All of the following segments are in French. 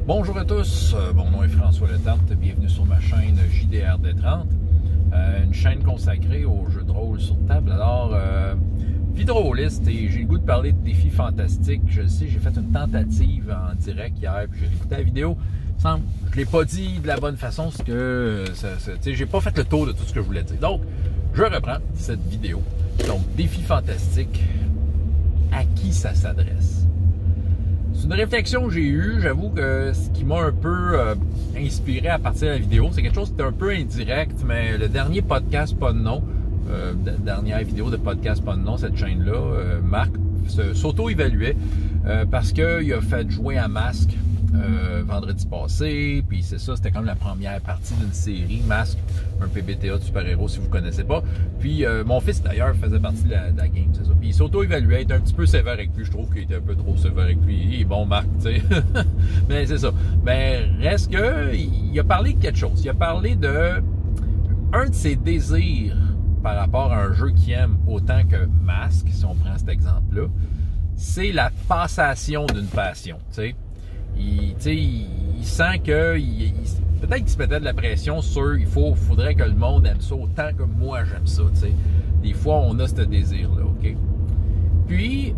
Bonjour à tous, mon nom est François Letarte, bienvenue sur ma chaîne JDRD30, une chaîne consacrée aux jeux de rôle sur table. Alors, vie de rôliste, et j'ai le goût de parler de défis fantastiques. Je le sais, j'ai fait une tentative en direct hier, puis j'ai écouté la vidéo. Je ne l'ai pas dit de la bonne façon, parce que j'ai pas fait le tour de tout ce que je voulais dire. Donc, je reprends cette vidéo. Donc, défi fantastique, à qui ça s'adresse? C'est une réflexion que j'ai eue. J'avoue que ce qui m'a un peu inspiré à partir de la vidéo, c'est quelque chose qui était un peu indirect, mais le dernier podcast pas de nom, dernière vidéo de podcast pas de nom, cette chaîne-là, Marc s'auto-évaluait parce qu'il a fait jouer à Masque vendredi passé, puis c'est ça, c'était comme la première partie d'une série, Masque, un PBTA de super-héros si vous ne connaissez pas. Puis mon fils d'ailleurs faisait partie de la game, c'est ça. Puis il s'auto-évaluait, il était un petit peu sévère avec lui, je trouve qu'il était un peu trop sévère avec lui. Il est bon Marc, tu sais. Mais c'est ça. Mais reste que, il a parlé de quelque chose. Il a parlé de un de ses désirs par rapport à un jeu qu'il aime autant que Masque, si on prend cet exemple-là, c'est la passation d'une passion, tu sais. Il sent que peut-être qu'il se mettait de la pression sur il faudrait que le monde aime ça autant que moi j'aime ça, tu sais. Des fois on a ce désir-là, ok? Puis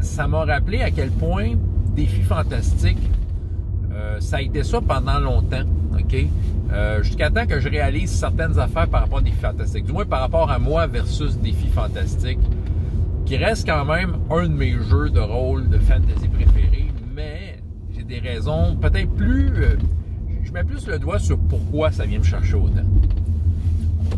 ça m'a rappelé à quel point défi fantastique ça a été ça pendant longtemps, ok? Jusqu'à temps que je réalise certaines affaires par rapport à défi fantastique, du moins par rapport à moi versus défi fantastique, qui reste quand même un de mes jeux de rôle de fantasy préférés, mais j'ai des raisons peut-être plus... je mets plus le doigt sur pourquoi ça vient me chercher autant.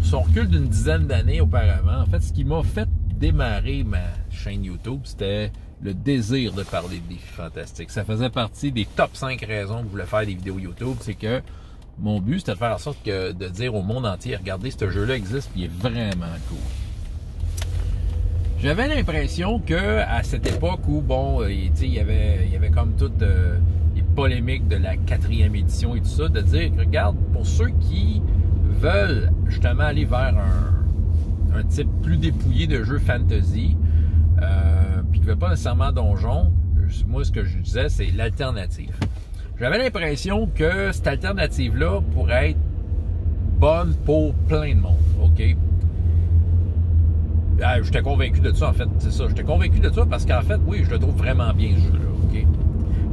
Si on recule d'une dizaine d'années auparavant, en fait, ce qui m'a fait démarrer ma chaîne YouTube, c'était le désir de parler de défis fantastiques. Ça faisait partie des top 5 raisons que je voulais faire des vidéos YouTube. C'est que mon but, c'était de faire en sorte que de dire au monde entier, regardez, ce jeu-là existe, puis il est vraiment cool. J'avais l'impression que à cette époque où, bon, il y avait comme toutes les polémiques de la 4e édition et tout ça, de dire, regarde, pour ceux qui veulent justement aller vers un type plus dépouillé de jeu fantasy, puis qui ne veut pas nécessairement donjon, moi, ce que je disais, c'est l'alternative. J'avais l'impression que cette alternative-là pourrait être bonne pour plein de monde, OK? J'étais convaincu de ça, en fait. C'est ça. J'étais convaincu de ça parce qu'en fait, oui, je le trouve vraiment bien, ce jeu-là, OK?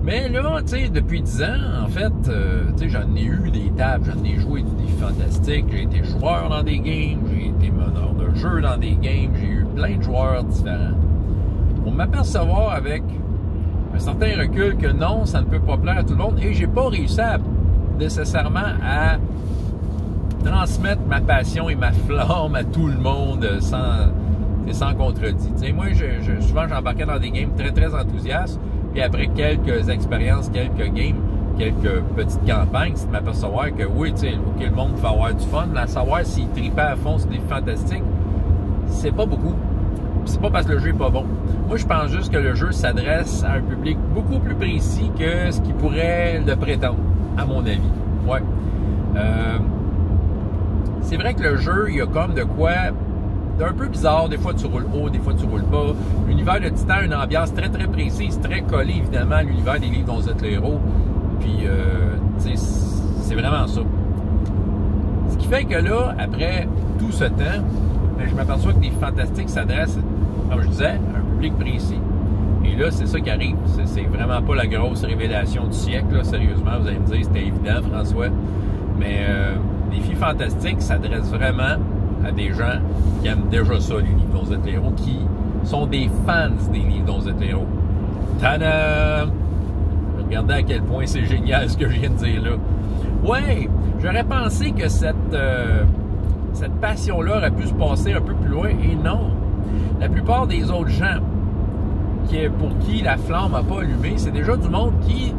Mais là, tu sais, depuis 10 ans, en fait, tu sais, j'en ai eu des tables, j'en ai joué du défi fantastique, j'ai été joueur dans des games, j'ai été meneur de jeu dans des games, j'ai eu plein de joueurs différents. Pour m'apercevoir avec un certain recul que non, ça ne peut pas plaire à tout le monde, et j'ai pas réussi nécessairement à transmettre ma passion et ma flamme à tout le monde sans contredit. Tu sais, moi, souvent, j'embarquais dans des games très, très enthousiastes, puis après quelques expériences, quelques games, quelques petites campagnes, c'est de m'apercevoir que oui, tu sais, OK, le monde va avoir du fun, mais à savoir s'il tripait à fond sur des fantastiques, c'est pas beaucoup. C'est pas parce que le jeu est pas bon. Moi, je pense juste que le jeu s'adresse à un public beaucoup plus précis que ce qui pourrait le prétendre, à mon avis. Ouais. C'est vrai que le jeu, il y a comme de quoi d'un peu bizarre. Des fois, tu roules haut, des fois, tu roules bas. L'univers de Titan a une ambiance très, très précise, très collée, évidemment, à l'univers des livres dont vous êtes le héros. Puis, tu sais, c'est vraiment ça. Ce qui fait que là, après tout ce temps, je m'aperçois que des fantastiques s'adressent, comme je disais, à un public précis. Et là, c'est ça qui arrive. C'est vraiment pas la grosse révélation du siècle, là. Sérieusement, vous allez me dire, c'était évident, François. Mais défis fantastiques s'adressent vraiment à des gens qui aiment déjà ça, les livres dont vous êtes les héros, qui sont des fans des livres dont vous êtes les héros. Tadam! Regardez à quel point c'est génial ce que je viens de dire là. Ouais, j'aurais pensé que cette passion-là aurait pu se passer un peu plus loin, et non. La plupart des autres gens pour qui la flamme n'a pas allumé, c'est déjà du monde qui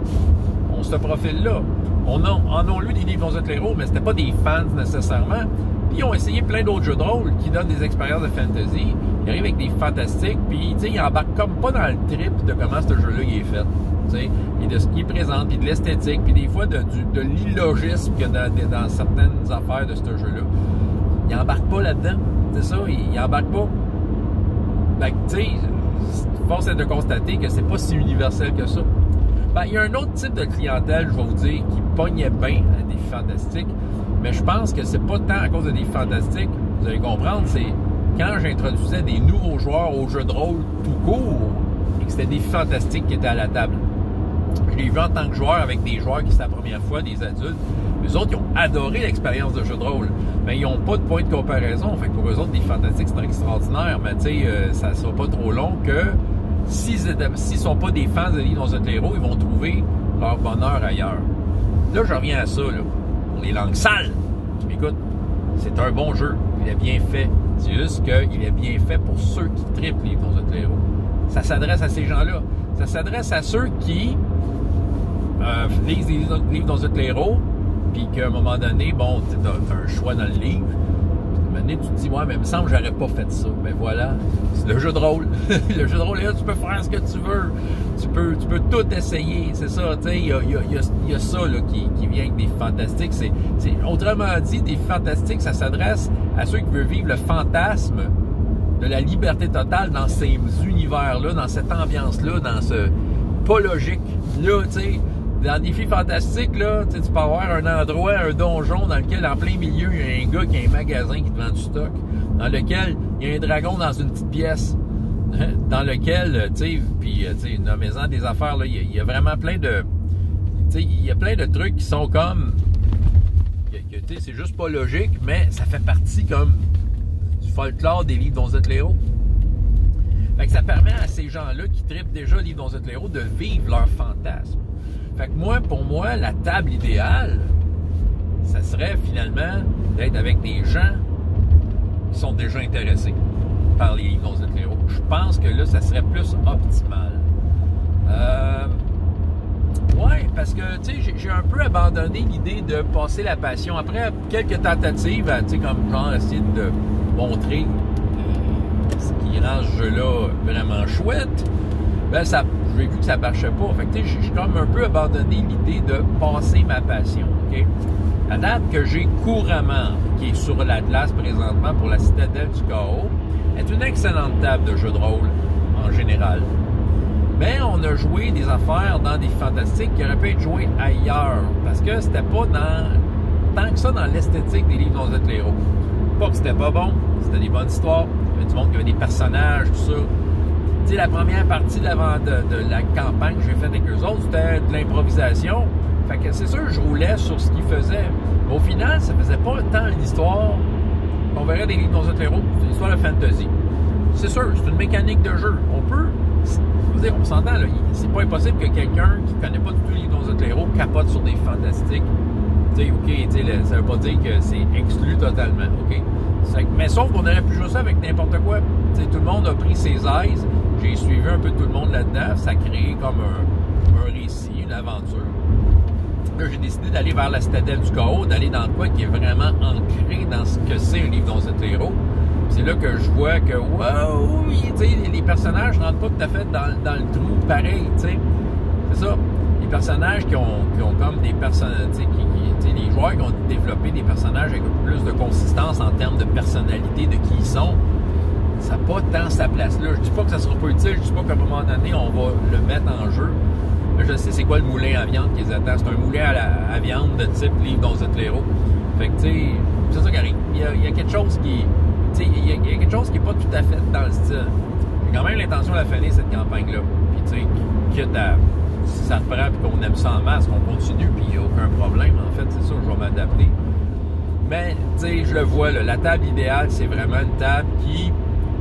ont ce profil-là. En ont lu des livres dont vous êtes les héros, mais c'était pas des fans nécessairement. Puis ils ont essayé plein d'autres jeux de rôle qui donnent des expériences de fantasy. Ils arrivent avec des fantastiques, puis ils embarquent comme pas dans le trip de comment ce jeu-là il est fait. T'sais, et de ce qui est présent, puis de l'esthétique, puis des fois de l'illogisme qu'il y a dans certaines affaires de ce jeu-là. Ils embarquent pas là-dedans. C'est ça, ils embarquent pas. Fait que, tu sais, force est de constater que c'est pas si universel que ça. Ben, il y a un autre type de clientèle, je vais vous dire, qui pognait bien à Défis Fantastiques, mais je pense que c'est pas tant à cause de Défis Fantastiques, vous allez comprendre, c'est quand j'introduisais des nouveaux joueurs au jeu de rôle tout court, et que c'était Défis Fantastiques qui étaient à la table. Je l'ai vu en tant que joueur avec des joueurs qui c'était la première fois, des adultes. Eux autres, ils ont adoré l'expérience de jeu de rôle, mais ils n'ont pas de point de comparaison. Fait que pour eux autres, Défis Fantastiques, c'est extraordinaire, mais tu sais, ça ne sera pas trop long que s'ils ne sont pas des fans de Livres dont vous êtes le héros, ils vont trouver leur bonheur ailleurs. Là, je reviens à ça, là. Pour les langues sales. Écoute, c'est un bon jeu. Il est bien fait. C'est juste qu'il est bien fait pour ceux qui triplent Livres dont vous êtes le héros. Ça s'adresse à ces gens-là. Ça s'adresse à ceux qui lisent des livres dont vous êtes le héros, puis qu'à un moment donné, bon, tu as un choix dans le livre. À un moment donné, tu te dis, ouais, mais il me semble que j'aurais pas fait ça. Mais voilà, c'est le jeu de rôle. Le jeu de rôle, là, tu peux faire ce que tu veux. Tu peux tout essayer. C'est ça, tu sais, il y a ça là, qui vient avec des fantastiques. Autrement dit, des fantastiques, ça s'adresse à ceux qui veulent vivre le fantasme de la liberté totale dans ces univers-là, dans cette ambiance-là, dans ce pas logique-là, tu sais. Dans Défis Fantastiques, là, tu peux avoir un endroit, un donjon dans lequel, en plein milieu, il y a un gars qui a un magasin qui te vend du stock, dans lequel il y a un dragon dans une petite pièce, dans lequel, tu sais, puis, tu sais, nommez-en des affaires, là, il y a vraiment plein de, tu sais, il y a plein de trucs qui sont comme, tu sais, c'est juste pas logique, mais ça fait partie comme du folklore des Livres dont vous êtes le héros. Fait que ça permet à ces gens-là qui trippent déjà Livres dont vous êtes le héros de vivre leur fantasme. Fait que moi, pour moi, la table idéale, ça serait finalement d'être avec des gens qui sont déjà intéressés par les Livres dont vous êtes le héros. Je pense que là, ça serait plus optimal. Ouais, parce que, tu sais, j'ai un peu abandonné l'idée de passer la passion. Après quelques tentatives, tu sais, comme genre essayer de montrer ce qui rend ce jeu-là vraiment chouette, ben ça, j'ai vu que ça marchait pas. Fait que, tu sais, j'ai comme un peu abandonné l'idée de passer ma passion, OK? La table que j'ai couramment, qui est sur l'Atlas présentement pour la Citadelle du Chaos, est une excellente table de jeu de rôle, en général. Mais on a joué des affaires dans des fantastiques qui auraient pu être jouées ailleurs, parce que c'était pas tant que ça dans l'esthétique des Livres dont vous êtes le héros. Pas que c'était pas bon, c'était des bonnes histoires, il y avait du monde qui avait des personnages, tout ça. Tu sais, la première partie de la campagne que j'ai faite avec eux autres, c'était de l'improvisation. Fait que c'est sûr, je roulais sur ce qu'ils faisaient. Mais au final, ça faisait pas tant une histoire qu'on verrait des Livres dont vous êtes le héros. C'est une histoire de fantasy. C'est sûr, c'est une mécanique de jeu. On peut... Je veux dire, on s'entend, là. C'est pas impossible que quelqu'un qui connaît pas du tout les Livres dont vous êtes le héros capote sur des fantastiques. Tu sais, OK, tu sais, ça veut pas dire que c'est exclu totalement, OK? Mais sauf qu'on aurait pu jouer ça avec n'importe quoi. Tu sais, tout le monde a pris ses aises. J'ai suivi un peu tout le monde là-dedans. Ça a créé comme un récit, une aventure. Là, j'ai décidé d'aller vers la Citadelle du Chaos, d'aller dans quoi qui est vraiment ancré dans ce que c'est un Livre dont vous êtes le héros. C'est là que je vois que, wow, tu sais, les personnages ne rentrent pas tout à fait dans le trou pareil, tu sais. C'est ça. Les personnages qui ont comme des personnages, tu sais, les joueurs qui ont développé des personnages avec plus de consistance en termes de personnalité, de qui ils sont, ça n'a pas tant sa place là. Je dis pas que ça sera pas utile, je dis pas qu'à un moment donné, on va le mettre en jeu. Mais je sais c'est quoi le moulin à viande qui les attend. C'est un moulin à viande de type Livre dont vous êtes le héros. Fait que, tu sais, c'est ça qui arrive. Il y a quelque chose qui... Tu sais, il y a quelque chose qui n'est pas tout à fait dans le style. J'ai quand même l'intention de la finir, cette campagne-là. Puis, tu sais, quitte à... Si ça reprend et qu'on aime ça en masse, qu'on continue, puis il n'y a aucun problème. En fait, c'est ça, je vais m'adapter. Mais, tu sais, je le vois, là, la table idéale, c'est vraiment une table qui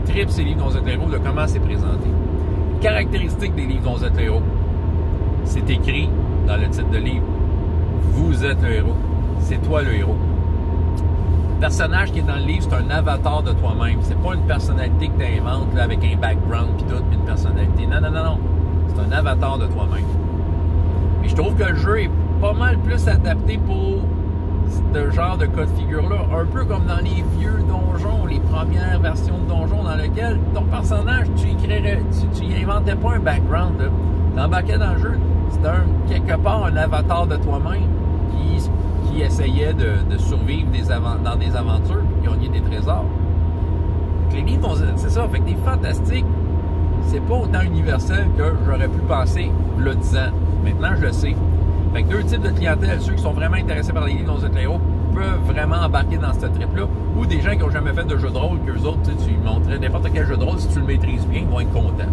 tripe ses Livres dont vous êtes le héros, de comment c'est présenté. Caractéristiques des Livres dont vous êtes le héros. C'est écrit dans le titre de livre. Vous êtes le héros. C'est toi le héros. Le personnage qui est dans le livre, c'est un avatar de toi-même. C'est pas une personnalité que tu inventes là, avec un background puis tout, puis une personnalité. Non, non, non, non. C'est un avatar de toi-même. Et je trouve que le jeu est pas mal plus adapté pour ce genre de cas de figure-là. Un peu comme dans les vieux donjons, les premières versions de donjons dans lesquelles ton personnage, tu y inventais pas un background. Tu embarquais dans le jeu. C'était quelque part un avatar de toi-même qui essayait de survivre dans des aventures et gagner des trésors. Les livres, c'est ça. Fait que des fantastiques, c'est pas autant universel que j'aurais pu penser le 10 ans. Maintenant, je le sais. Fait que deux types de clientèle, ceux qui sont vraiment intéressés par les livres dans un héros peuvent vraiment embarquer dans ce trip-là, ou des gens qui n'ont jamais fait de jeu de rôle, qu'eux autres, tu montrais n'importe quel jeu de rôle, si tu le maîtrises bien, ils vont être contents.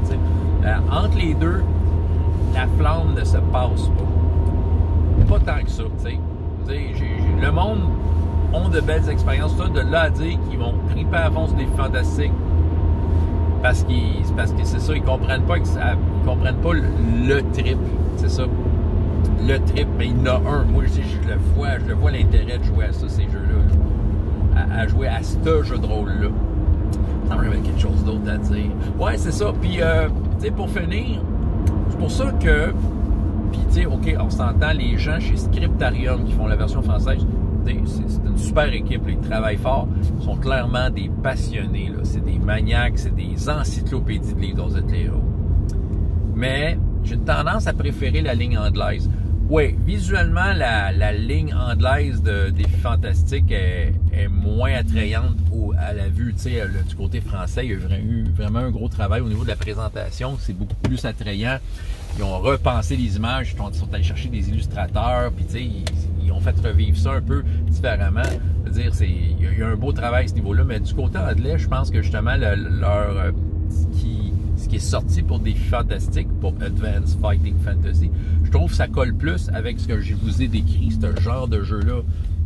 Entre les deux, la flamme ne se passe pas. Pas tant que ça. Le monde ont de belles expériences. Ça, de là à dire qu'ils vont triper à fond sur des fantastiques, parce que c'est ça, ils comprennent pas le trip. C'est ça. Le trip, mais il y en a un. Moi, je le vois l'intérêt de jouer à ça, ces jeux-là. À jouer à ce jeu de rôle-là. Ça me révèle quelque chose d'autre à dire. Ouais, c'est ça. Puis, pour finir, c'est pour ça que, puis, OK, on s'entend, les gens chez Scriptarium qui font la version française, c'est une super équipe, là, ils travaillent fort, ils sont clairement des passionnés, là. C'est des maniaques, c'est des encyclopédies de livres d'Ozetléo. Mais j'ai une tendance à préférer la ligne anglaise. Oui, visuellement, la ligne anglaise de Défis Fantastiques est moins attrayante à la vue. Du côté français, il y a eu vraiment un gros travail au niveau de la présentation. C'est beaucoup plus attrayant. Ils ont repensé les images, ils sont allés chercher des illustrateurs, puis ils ont fait revivre ça un peu différemment. C'est-à-dire, il y a un beau travail à ce niveau-là, mais du côté anglais, je pense que justement, ce qui est sorti pour Défis Fantastiques, pour Advanced Fighting Fantasy, je trouve que ça colle plus avec ce que je vous ai décrit, ce genre de jeu-là.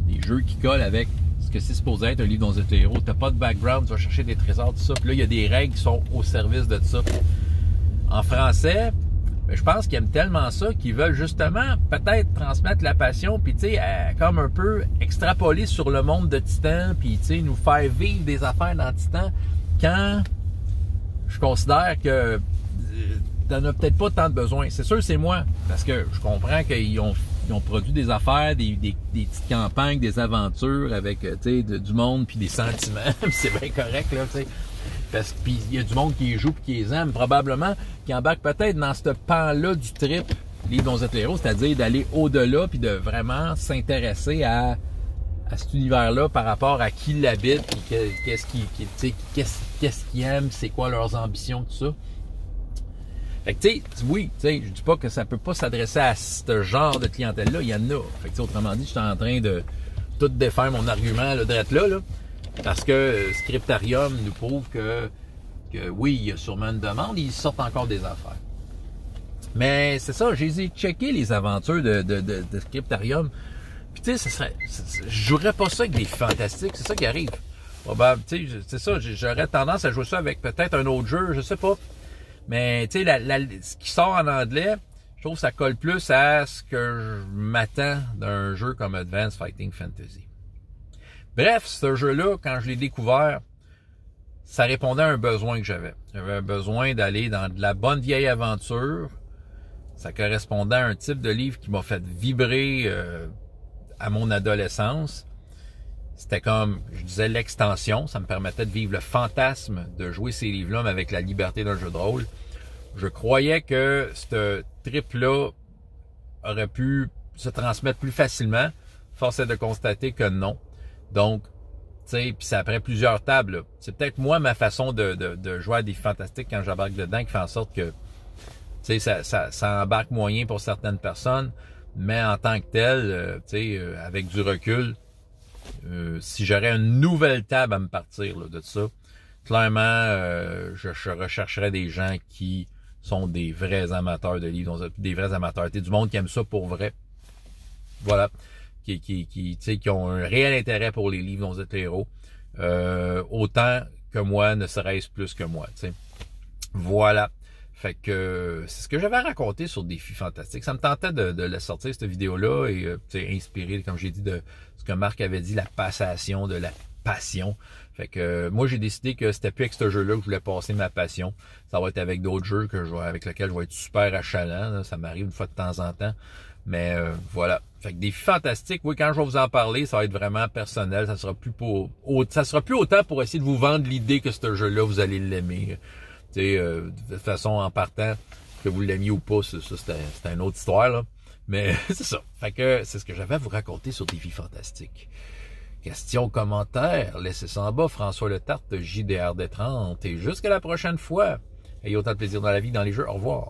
Des jeux qui collent avec ce que c'est supposé être un livre dans un héros. T'as pas de background, tu vas chercher des trésors, tout ça. Puis là, il y a des règles qui sont au service de ça. En français, je pense qu'ils aiment tellement ça qu'ils veulent justement peut-être transmettre la passion, puis comme un peu extrapoler sur le monde de Titan, puis nous faire vivre des affaires dans Titan, quand je considère que t'en as peut-être pas tant de besoin. C'est sûr, c'est moi, parce que je comprends qu'ils ont produit des affaires, des petites campagnes, des aventures avec du monde puis des sentiments. C'est bien correct, là, tu sais. Parce qu'il y a du monde qui les joue et qui les aime, probablement, qui embarque peut-être dans ce pan-là du trip, Livre dans cet héros, c'est-à-dire d'aller au-delà puis de vraiment s'intéresser à cet univers-là par rapport à qui l'habite, puis qu'est-ce qu'ils aiment, c'est quoi leurs ambitions, tout ça. Fait que, je dis pas que ça peut pas s'adresser à ce genre de clientèle-là, il y en a. Fait que, autrement dit, je suis en train de tout défaire mon argument, là, drette là, parce que Scriptarium nous prouve que oui, il y a sûrement une demande, ils sortent encore des affaires. Mais c'est ça, j'ai checké les aventures de Scriptarium. Puis tu sais, je jouerais pas ça avec des fantastiques, c'est ça qui arrive. Tu sais, c'est ça, j'aurais tendance à jouer ça avec peut-être un autre jeu, je sais pas. Mais tu sais, ce qui sort en anglais, je trouve que ça colle plus à ce que je m'attends d'un jeu comme Advanced Fighting Fantasy. Bref, ce jeu-là, quand je l'ai découvert, ça répondait à un besoin que j'avais. J'avais un besoin d'aller dans de la bonne vieille aventure. Ça correspondait à un type de livre qui m'a fait vibrer à mon adolescence. C'était comme, je disais, l'extension. Ça me permettait de vivre le fantasme de jouer ces livres-là, mais avec la liberté d'un jeu de rôle. Je croyais que ce trip-là aurait pu se transmettre plus facilement. Force est de constater que non. Donc, tu sais, puis c'est après plusieurs tables. C'est peut-être moi, ma façon de jouer à des fantastiques quand j'embarque dedans qui fait en sorte que, tu sais, ça embarque moyen pour certaines personnes. Mais en tant que tel, tu sais, avec du recul, si j'aurais une nouvelle table à me partir là, de ça, clairement, je rechercherais des gens qui sont des vrais amateurs de livres, des vrais amateurs, du monde qui aime ça pour vrai. Voilà. Qui ont un réel intérêt pour les livres dont vous êtes les héros. Autant que moi, ne serait-ce plus que moi. T'sais. Voilà. Fait que c'est ce que j'avais raconté sur Défis Fantastiques. Ça me tentait de la sortir, cette vidéo-là, et inspiré, comme j'ai dit, de ce que Marc avait dit, la passation de la passion. Fait que moi, j'ai décidé que c'était plus avec ce jeu-là que je voulais passer ma passion. Ça va être avec d'autres jeux avec lesquels je vais être super achalant. Là. Ça m'arrive une fois de temps en temps. Mais voilà. Fait que Défis Fantastiques, oui, quand je vais vous en parler, ça va être vraiment personnel. Ça sera plus autant pour essayer de vous vendre l'idée que ce jeu-là, vous allez l'aimer. Tu sais, de façon en partant, que vous l'aimiez ou pas, ça c'est une autre histoire, là. Mais c'est ça. Fait que c'est ce que j'avais à vous raconter sur Défis Fantastiques. Questions, commentaires, laissez ça en bas. François Letarte, JDR des 30. Et jusqu'à la prochaine fois. Ayez autant de plaisir dans la vie, dans les jeux. Au revoir.